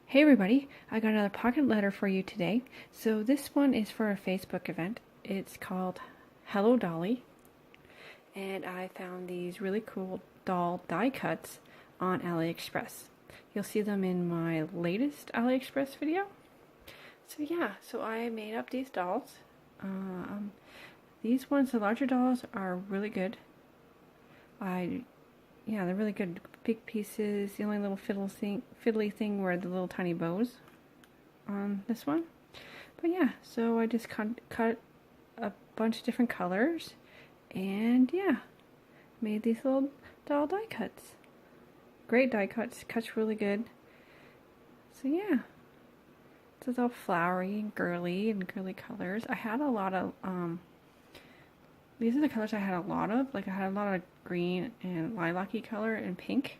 Hey everybody, I got another pocket letter for you today. So this one is for a Facebook event. It's called Hello Dolly, and I found these really cool doll die cuts on AliExpress. You'll see them in my latest AliExpress video. So yeah, so I made up these dolls. These ones, the larger dolls, are really good. They're really good, big pieces. The only little fiddly thing were the little tiny bows on this one. But yeah, so I just cut a bunch of different colors, and yeah, made these little doll die cuts. Great die cuts really good. So yeah, it's all flowery and girly colors. I had a lot of these are the colors I had a lot of. Like I had a lot of green and lilac-y color and pink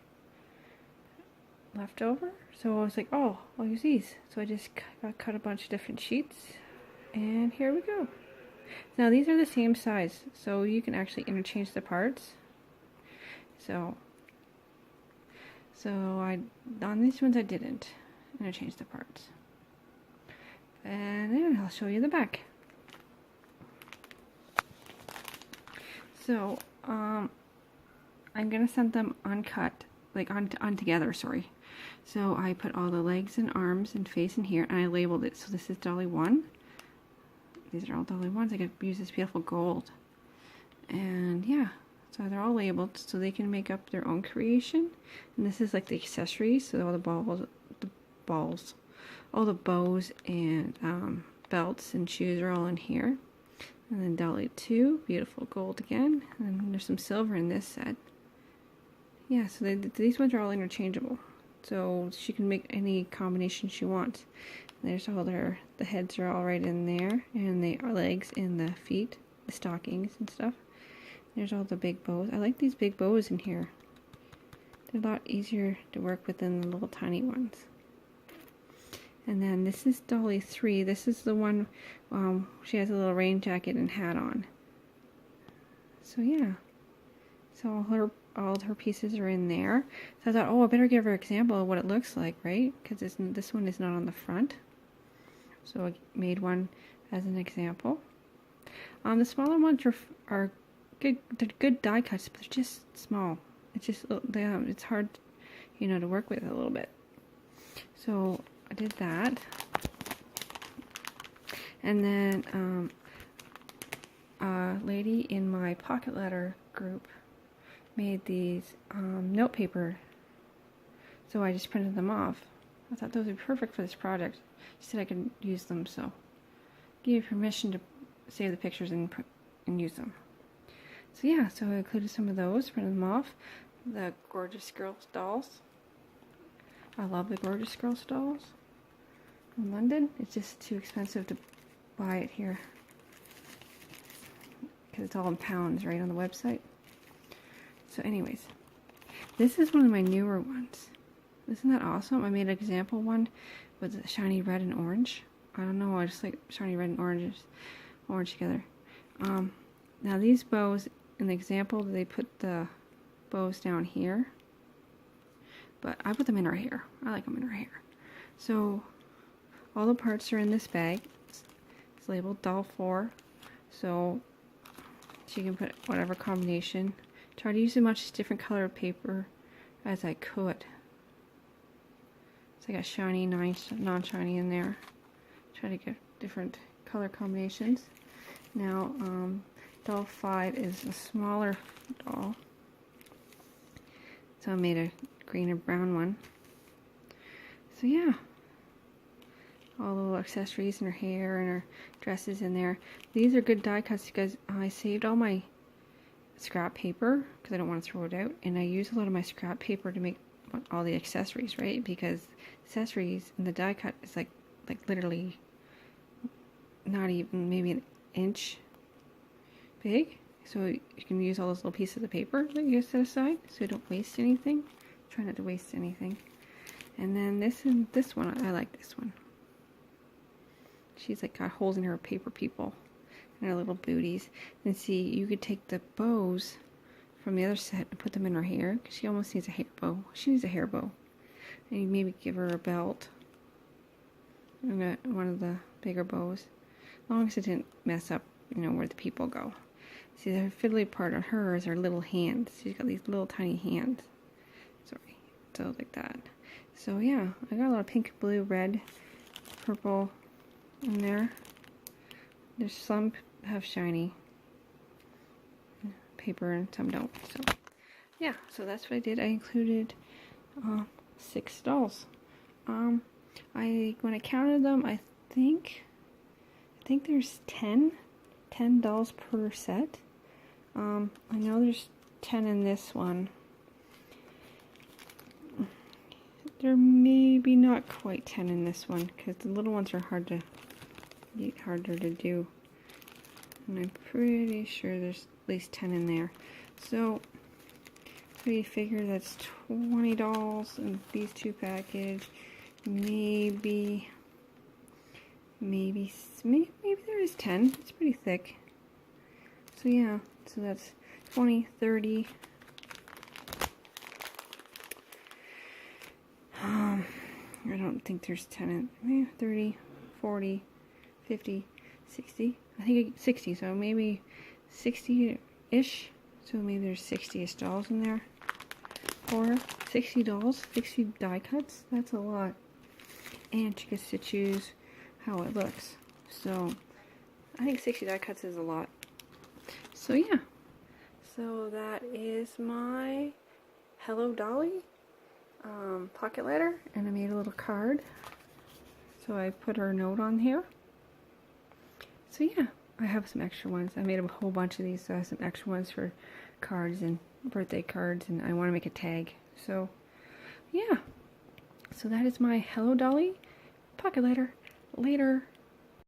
left over. So I was like, oh, I'll use these. So I just cut a bunch of different sheets, and here we go. Now these are the same size, so you can actually interchange the parts. So on these ones I didn't interchange the parts. And then I'll show you the back. So, I'm gonna send them uncut, like on together, sorry. So I put all the legs and arms and face in here, and I labeled it. So this is Dolly 1. These are all Dolly 1s. I could use this beautiful gold. And yeah, so they're all labeled so they can make up their own creation. And this is like the accessories, so all all the bows and belts and shoes are all in here. And then Dolly 2, beautiful gold again. And there's some silver in this set. Yeah, so these ones are all interchangeable. So she can make any combination she wants. There's all the heads are all right in there. And the legs and the feet, the stockings and stuff. There's all the big bows. I like these big bows in here. They're a lot easier to work with than the little tiny ones. And then this is Dolly 3. This is the one, she has a little rain jacket and hat on. So yeah. So all her pieces are in there. So I thought, oh, I better give her an example of what it looks like, right? Because this one is not on the front. So I made one as an example. The smaller ones are good. They're good die cuts, but they're just small. It's just it's hard, to work with a little bit. So I did that, and then a lady in my pocket letter group made these note paper, so I just printed them off. I thought those would be perfect for this project. She said I could use them, so give you permission to save the pictures and use them. So yeah, so I included some of those, printed them off. The Gorgeous Girls dolls. I love the Gorgeous Girls dolls. In London, it's just too expensive to buy it here because it's all in pounds right on the website. So anyways, this is one of my newer ones. Isn't that awesome? I made an example one with the shiny red and orange. I don't know, I just like shiny red and orange together. Now these bows, in the example, they put the bows down here, but I put them in her hair. I like them in her hair. So all the parts are in this bag. It's labeled Doll 4, so she can put whatever combination. Try to use as much different color of paper as I could. So I got shiny, non-shiny in there. Try to get different color combinations. Now, Doll 5 is a smaller doll. So I made a green and brown one. So yeah. All the little accessories in her hair and her dresses in there. These are good die cuts because I saved all my scrap paper because I don't want to throw it out, and I use a lot of my scrap paper to make all the accessories, right? Because accessories in the die cut is like literally not even maybe an inch big. So you can use all those little pieces of paper that you set aside so you don't waste anything. Try not to waste anything. And then this one, I like this one. She's like got holes in her paper people and her little booties. And see, you could take the bows from the other set and put them in her hair, because she almost needs a hair bow. She needs a hair bow. And you maybe give her a belt and one of the bigger bows. As long as it didn't mess up, where the people go. See, the fiddly part of her is her little hands. She's got these little tiny hands. Sorry. So like that. So yeah, I got a lot of pink, blue, red, purple in there. There's some have shiny paper and some don't. So yeah, so that's what I did. I included 6 dolls. When I counted them, I think there's 10 dolls per set. I know there's 10 in this one. There may be not quite 10 in this one because the little ones are harder to do. And I'm pretty sure there's at least 10 in there. So you figure that's 20 dolls in these 2 packages. Maybe there is 10. It's pretty thick. So yeah, so that's 20, 30. I don't think there's 10 in 30, 40, 50, 60. I think 60, so maybe 60-ish. So maybe there's 60-ish dolls in there. Or 60 dolls, 60 die cuts. That's a lot. And she gets to choose how it looks. So I think 60 die cuts is a lot. So yeah. So that is my Hello Dolly pocket letter, and I made a little card. So I put her note on here. So yeah, I have some extra ones. I made a whole bunch of these, so I have some extra ones for cards and birthday cards, and I want to make a tag. So yeah, so that is my Hello Dolly pocket letter. Later.